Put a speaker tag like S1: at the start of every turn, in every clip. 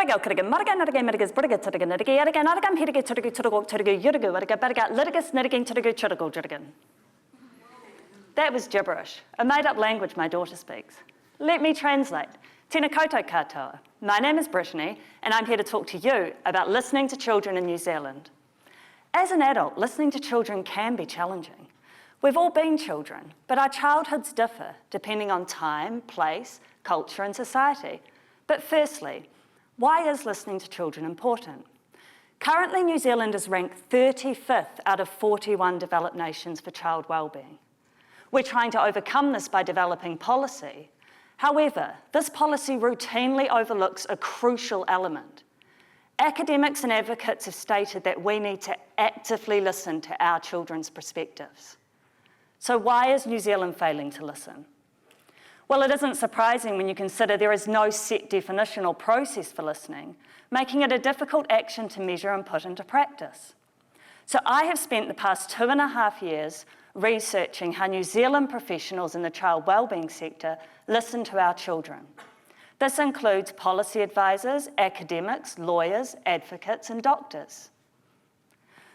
S1: Maragau kiriga, maraga naraga mirigas briga tiriga nariga yaraga naragam hiriga tiriga tirigo tiriga yuriga wariga bariga litigas niriging tiriga tirigo jirigan. That was gibberish, a made-up language my daughter speaks. Let me translate. Tēnā koutou katoa. My name is Brittany, and I'm here to talk to you about listening to children in New Zealand. As an adult, listening to children can be challenging. We've all been children, but our childhoods differ depending on time, place, culture, and society. But firstly, why is listening to children important? Currently, New Zealand is ranked 35th out of 41 developed nations for child wellbeing. We're trying to overcome this by developing policy. However, this policy routinely overlooks a crucial element. Academics and advocates have stated that we need to actively listen to our children's perspectives. So why is New Zealand failing to listen? Well, it isn't surprising when you consider there is no set definition or process for listening, making it a difficult action to measure and put into practice. So I have spent the past 2.5 years researching how New Zealand professionals in the child wellbeing sector listen to our children. This includes policy advisors, academics, lawyers, advocates, and doctors.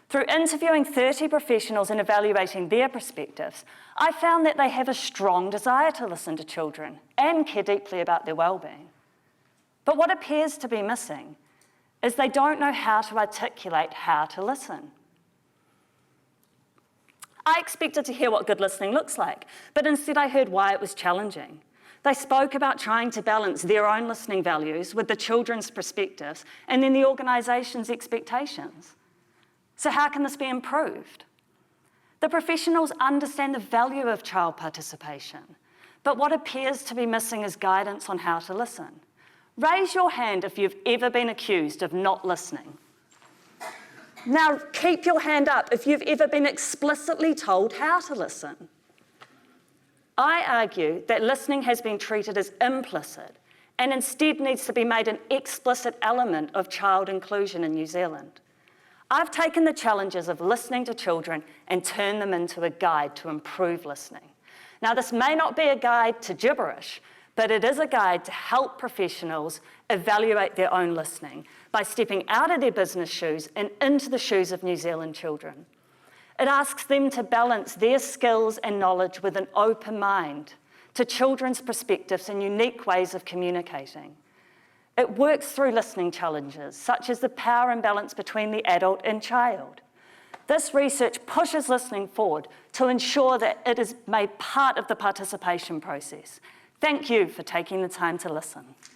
S1: Through interviewing 30 professionals and evaluating their perspectives, I found that they have a strong desire to listen to children and care deeply about their wellbeing. But what appears to be missing is they don't know how to articulate how to listen. I expected to hear what good listening looks like, but instead I heard why it was challenging. They spoke about trying to balance their own listening values with the children's perspectives and then the organisation's expectations. So how can this be improved? The professionals understand the value of child participation, but what appears to be missing is guidance on how to listen. Raise your hand if you've ever been accused of not listening. Now, keep your hand up if you've ever been explicitly told how to listen. I argue that listening has been treated as implicit and instead needs to be made an explicit element of child inclusion in New Zealand. I've taken the challenges of listening to children and turned them into a guide to improve listening. Now, this may not be a guide to gibberish, but it is a guide to help professionals evaluate their own listening by stepping out of their business shoes and into the shoes of New Zealand children. It asks them to balance their skills and knowledge with an open mind to children's perspectives and unique ways of communicating. It works through listening challenges, such as the power imbalance between the adult and child. This research pushes listening forward to ensure that it is made part of the participation process. Thank you for taking the time to listen.